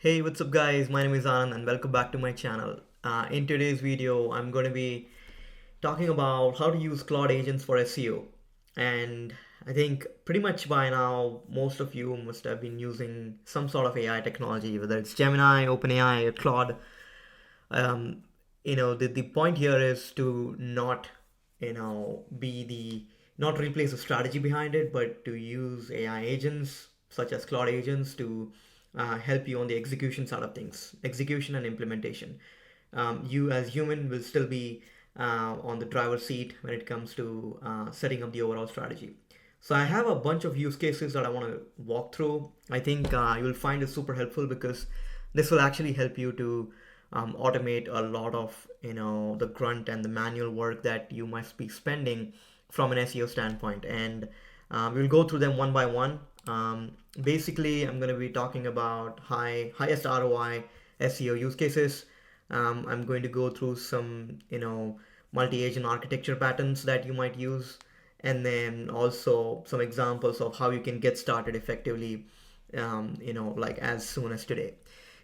Hey, what's up guys? My name is Anand and welcome back to my channel. In today's video, I'm going to be talking about how to use Claude agents for SEO. And I think pretty much by now, most of you must have been using some sort of AI technology, whether it's Gemini, OpenAI, or Claude. Um, the point here is to not, not replace the strategy behind it, but to use AI agents such as Claude agents to help you on the execution side of things, execution and implementation. You as human will still be on the driver's seat when it comes to setting up the overall strategy. So I have a bunch of use cases that I want to walk through. I think you will find it super helpful because this will actually help you to automate a lot of the grunt and the manual work that you must be spending from an SEO standpoint. And we'll go through them one by one. Basically, I'm going to be talking about highest ROI SEO use cases. I'm going to go through some multi-agent architecture patterns that you might use, and then also some examples of how you can get started effectively, like as soon as today.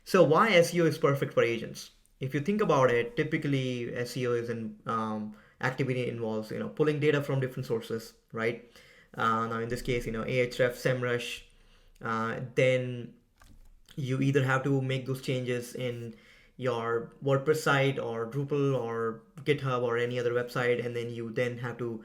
So why SEO is perfect for agents? If you think about it, typically SEO is in activity involves pulling data from different sources, right? Now in this case, Ahref, SEMrush. Then you either have to make those changes in your WordPress site or Drupal or GitHub or any other website, and then you then have to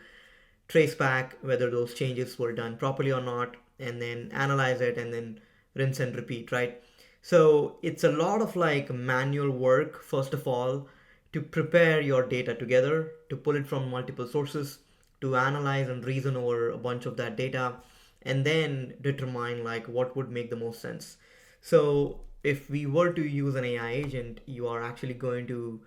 trace back whether those changes were done properly or not, and then analyze it, and then rinse and repeat, right? So it's a lot of like manual work, first of all, to prepare your data together, to pull it from multiple sources, to analyze and reason over a bunch of that data, and then determine like what would make the most sense. So if we were to use an AI agent, you are actually going to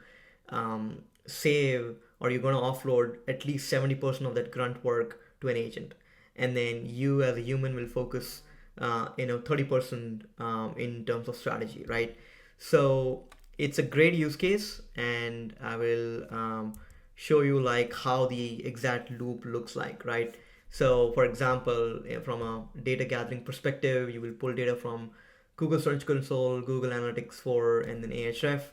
save, or you're going to offload at least 70% of that grunt work to an agent, and then you as a human will focus 30% in terms of strategy, right? So it's a great use case, and I will show you like how the exact loop looks like, right? So for example, from a data gathering perspective, you will pull data from Google Search Console, Google Analytics 4, and then Ahref.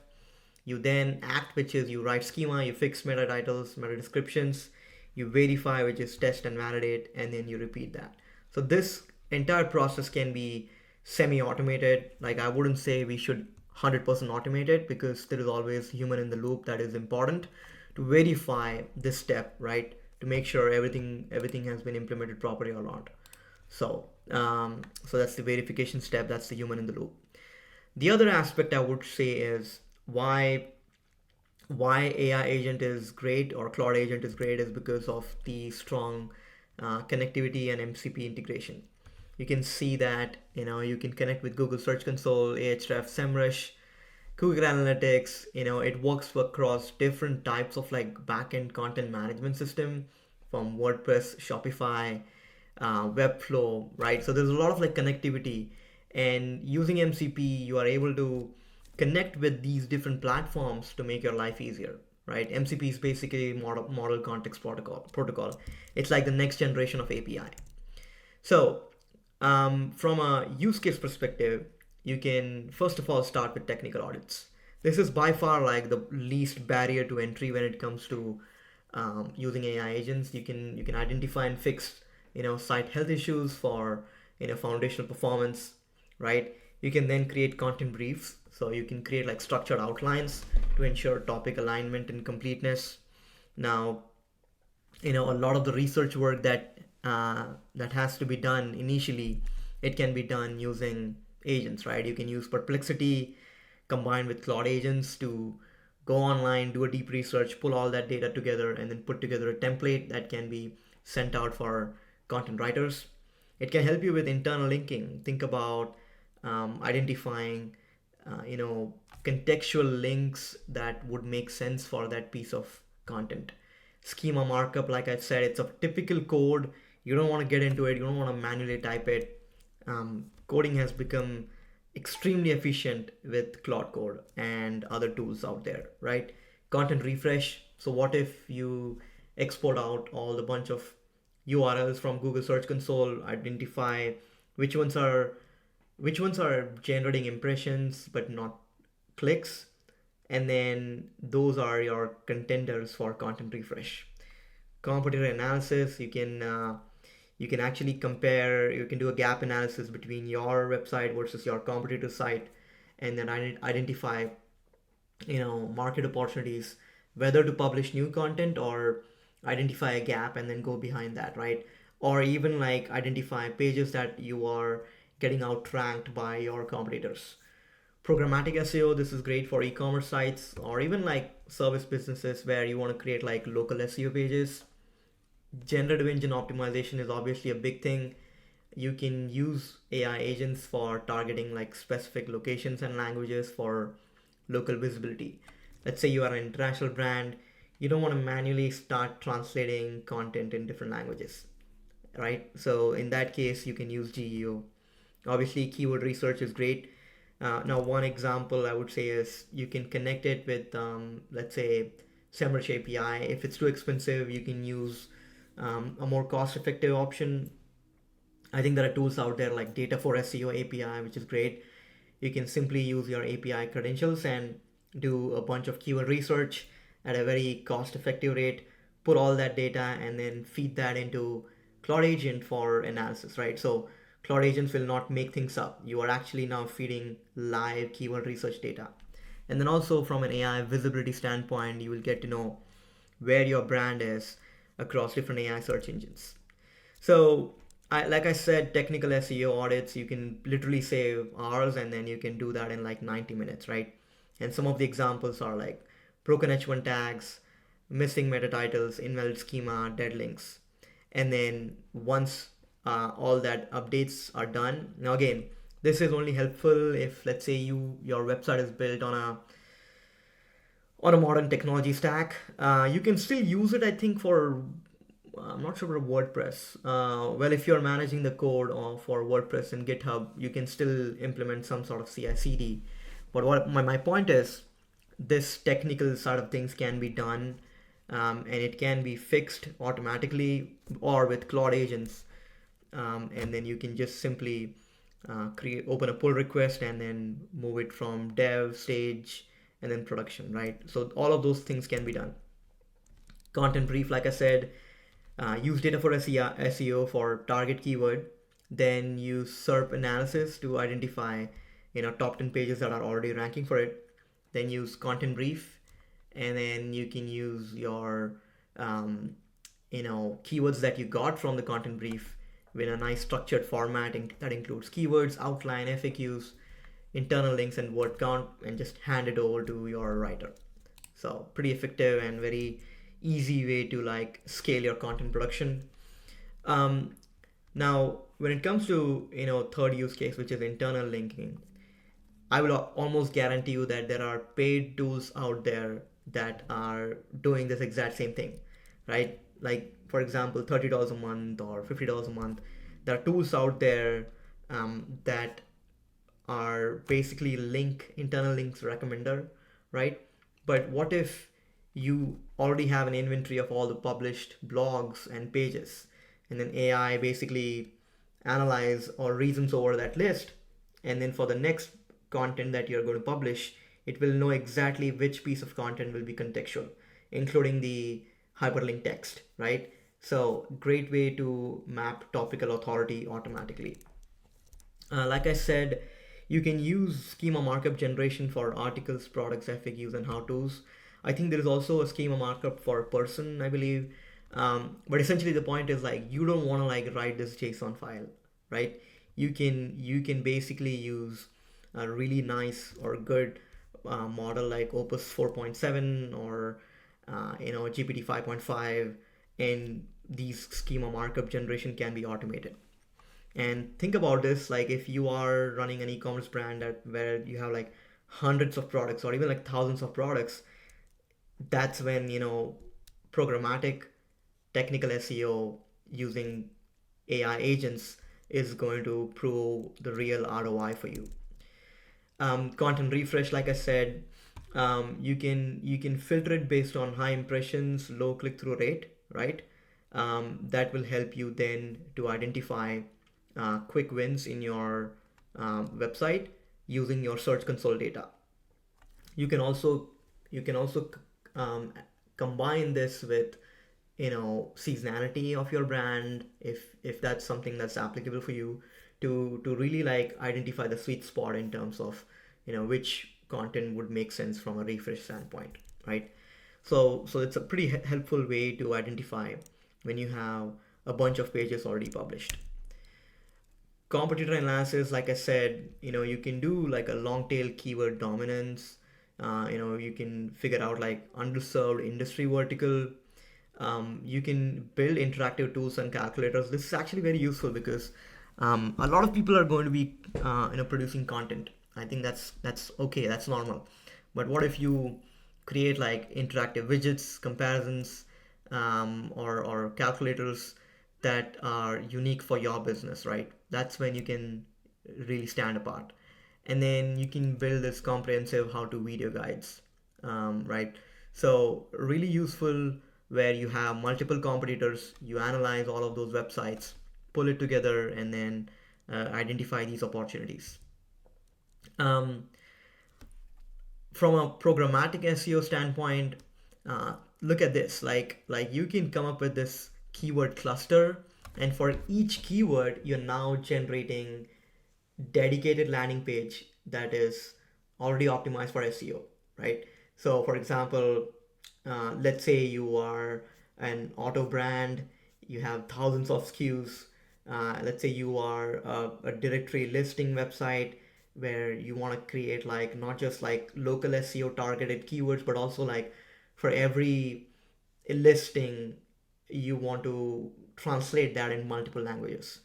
You then act, which is you write schema, you fix meta titles, meta descriptions, you verify, which is test and validate, and then you repeat that. So this entire process can be semi-automated. Like I wouldn't say we should 100% automate it, because there is always human in the loop that is important to verify this step, right? To make sure everything has been implemented properly or not. So that's the verification step. That's the human in the loop. The other aspect I would say is why AI agent is great, or Claude agent is great, is because of the strong connectivity and MCP integration. You can see that you can connect with Google Search Console, Ahrefs, SEMrush, Google Analytics. It works across different types of like backend content management system, from WordPress, Shopify, Webflow, right? So there's a lot of like connectivity, and using MCP, you are able to connect with these different platforms to make your life easier, right? MCP is basically model context protocol. It's like the next generation of API. So from a use case perspective, you can first of all start with technical audits. This is by far like the least barrier to entry when it comes to using AI agents. You can identify and fix site health issues for foundational performance, right? You can then create content briefs, so you can create like structured outlines to ensure topic alignment and completeness. Now, a lot of the research work that has to be done initially, it can be done using agents, right? You can use Perplexity combined with Claude agents to go online, do a deep research, pull all that data together, and then put together a template that can be sent out for content writers. It can help you with internal linking. Think about identifying contextual links that would make sense for that piece of content. Schema markup, like I said, it's a typical code. You don't want to get into it, you don't want to manually type it. Coding has become extremely efficient with Claude Code and other tools out there, right? Content refresh. So what if you export out all the bunch of URLs from Google Search Console, identify which ones are which ones are generating impressions but not clicks, and then those are your contenders for content refresh. Competitor analysis, you can actually compare, you can do a gap analysis between your website versus your competitor site, and then identify market opportunities, whether to publish new content or identify a gap and then go behind that, right? Or even like identify pages that you are getting outranked by your competitors. Programmatic SEO, this is great for e-commerce sites or even like service businesses where you want to create like local SEO pages. Generative engine optimization is obviously a big thing. You can use AI agents for targeting like specific locations and languages for local visibility. Let's say you are an international brand, you don't want to manually start translating content in different languages, right? So in that case, you can use GEO. Obviously, keyword research is great. Now, one example I would say is you can connect it with, let's say, SEMrush API. If it's too expensive, you can use a more cost-effective option. I think there are tools out there like Data for SEO API, which is great. You can simply use your API credentials and do a bunch of keyword research at a very cost-effective rate, put all that data, and then feed that into Claude Agent for analysis, right? So Claude Agents will not make things up. You are actually now feeding live keyword research data. And then also from an AI visibility standpoint, you will get to know where your brand is across different AI search engines. So like I said, technical SEO audits, you can literally save hours and then you can do that in like 90 minutes, right? And some of the examples are like broken H1 tags, missing meta titles, invalid schema, dead links. And then once all that updates are done, now again, this is only helpful if let's say your website is built on a modern technology stack. You can still use it, I think, for I'm not sure about WordPress. Well, if you're managing the code for WordPress in GitHub, you can still implement some sort of CI/CD. But what my point is, this technical side of things can be done, and it can be fixed automatically or with Claude agents. And then you can just simply open a pull request and then move it from dev stage and then production, right? So all of those things can be done. Content brief, like I said, use data for SEO for target keyword, then use SERP analysis to identify top 10 pages that are already ranking for it, then use content brief, and then you can use your keywords that you got from the content brief with a nice structured formatting that includes keywords, outline, FAQs, internal links, and word count, and just hand it over to your writer. So pretty effective and very easy way to like scale your content production. Now when it comes to third use case, which is internal linking, I will almost guarantee you that there are paid tools out there that are doing this exact same thing, right? Like for example, $30 a month or $50 a month. There are tools out there that are basically internal links recommender, right? But what if you already have an inventory of all the published blogs and pages, and then AI basically analyze or reasons over that list, and then for the next content that you're going to publish, it will know exactly which piece of content will be contextual, including the hyperlink text, right? So great way to map topical authority automatically. Like I said, you can use schema markup generation for articles, products, FAQs, and how-tos. I think there is also a schema markup for person, I believe. But essentially the point is like you don't want to like write this JSON file, right? You can basically use a really nice or good model like Opus 4.7 or GPT 5.5, and these schema markup generation can be automated. And think about this, like if you are running an e-commerce brand where you have like hundreds of products or even like thousands of products, that's when programmatic technical SEO using AI agents is going to prove the real ROI for you. Content refresh, like I said, you can filter it based on high impressions, low click-through rate, right? That will help you then to identify quick wins in your website using your Search Console data. You can also um, combine this with seasonality of your brand, if that's something that's applicable for you, to really like identify the sweet spot in terms of which content would make sense from a refresh standpoint, right? So it's a pretty helpful way to identify when you have a bunch of pages already published. Competitor analysis, like I said, you can do like a long tail keyword dominance. You can figure out like underserved industry vertical. You can build interactive tools and calculators. This is actually very useful because a lot of people are going to be producing content. I think that's okay, that's normal. But what if you create like interactive widgets, comparisons, or calculators that are unique for your business, right? That's when you can really stand apart. And then you can build this comprehensive how-to video guides, right? So really useful where you have multiple competitors, you analyze all of those websites, pull it together, and then identify these opportunities. Um, from a programmatic SEO standpoint, look at this. Like you can come up with this keyword cluster, and for each keyword, you're now generating dedicated landing page that is already optimized for SEO, right? So, for example, let's say you are an auto brand, you have thousands of SKUs. Let's say you are a directory listing website where you want to create like not just like local SEO targeted keywords, but also like for every listing you want to translate that in multiple languages.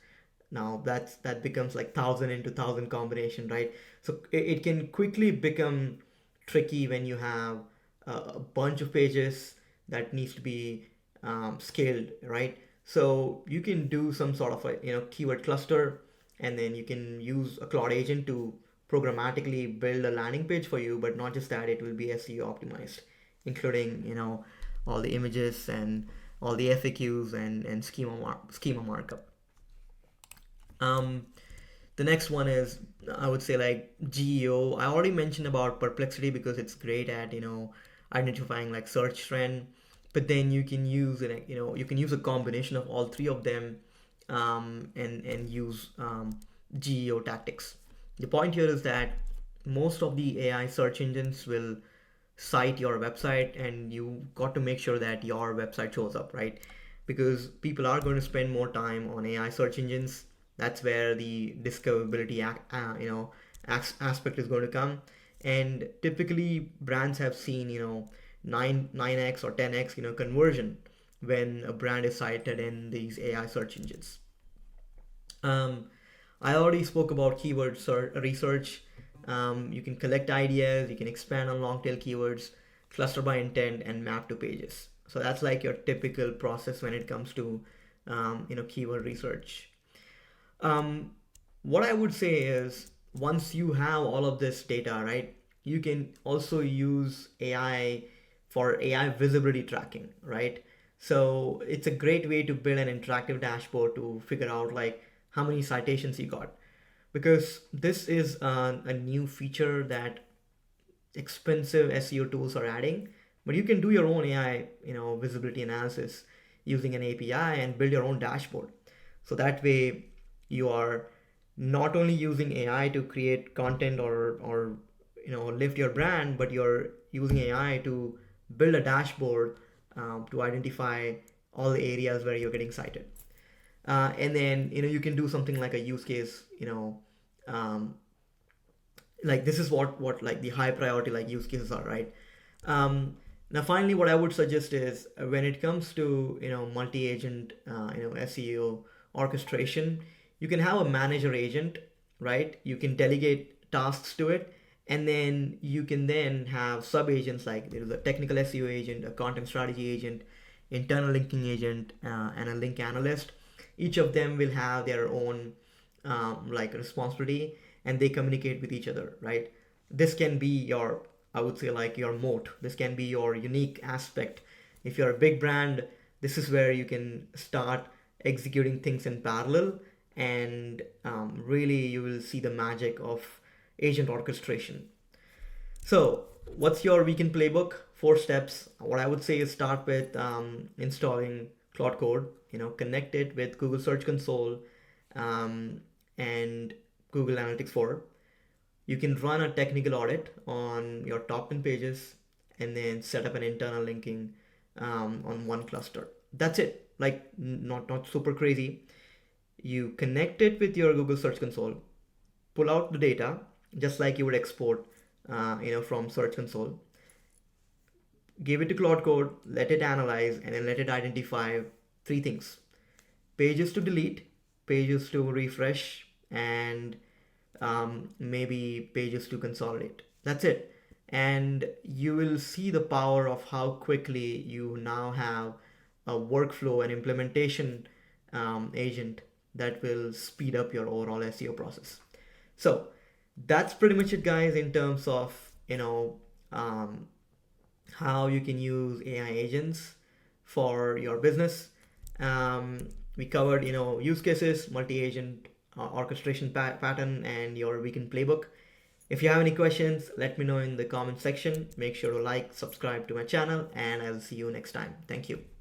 Now that becomes like 1,000 into 1,000 combination, right? So it can quickly become tricky when you have a bunch of pages that needs to be scaled, right? So you can do some sort of a keyword cluster, and then you can use a Claude agent to programmatically build a landing page for you. But not just that, it will be SEO optimized, including all the images and all the FAQs and schema markup. Um, the next one is, I would say, like GEO. I already mentioned about Perplexity because it's great at identifying like search trend, but then you can use you can use a combination of all three of them, and use GEO tactics. The point here is that most of the AI search engines will cite your website, and you got to make sure that your website shows up, right? Because people are going to spend more time on AI search engines. That's where the discoverability aspect is going to come. And typically brands have seen 9x or 10x conversion when a brand is cited in these AI search engines. um, I already spoke about keyword research. You can collect ideas, you can expand on long tail keywords, cluster by intent, and map to pages. So that's like your typical process when it comes to keyword research. um, what I would say is, once you have all of this data, right, you can also use AI for AI visibility tracking, right? So it's a great way to build an interactive dashboard to figure out like how many citations you got, because this is a new feature that expensive SEO tools are adding. But you can do your own AI, visibility analysis using an API and build your own dashboard. So that way you are not only using AI to create content or lift your brand, but you're using AI to build a dashboard to identify all the areas where you're getting cited. And then you can do something like a use case, um, like this is what like the high priority like use cases are, right? Now finally, what I would suggest is, when it comes to multi-agent SEO orchestration, you can have a manager agent, right? You can delegate tasks to it, and then you can then have sub agents, like there is a technical SEO agent, a content strategy agent, internal linking agent, and a link analyst. Each of them will have their own like responsibility, and they communicate with each other, right? This can be your, I would say, like your moat. This can be your unique aspect. If you're a big brand, this is where you can start executing things in parallel, and really you will see the magic of agent orchestration. So what's your weekend playbook? 4 steps. What I would say is start with installing Claude Code, connect it with Google Search Console and Google Analytics 4. You can run a technical audit on your top 10 pages and then set up an internal linking on one cluster. That's it. Like not super crazy. You connect it with your Google Search Console, pull out the data just like you would export from Search Console. Give it to Claude Code, let it analyze, and then let it identify 3 things: pages to delete, pages to refresh, and maybe pages to consolidate. That's it. And you will see the power of how quickly you now have a workflow and implementation agent that will speed up your overall SEO process. So that's pretty much it, guys, in terms of how you can use AI agents for your business. We covered use cases, multi-agent orchestration pattern, and your weekend playbook. If you have any questions, let me know in the comment section. Make sure to like, subscribe to my channel, and I'll see you next time. Thank you.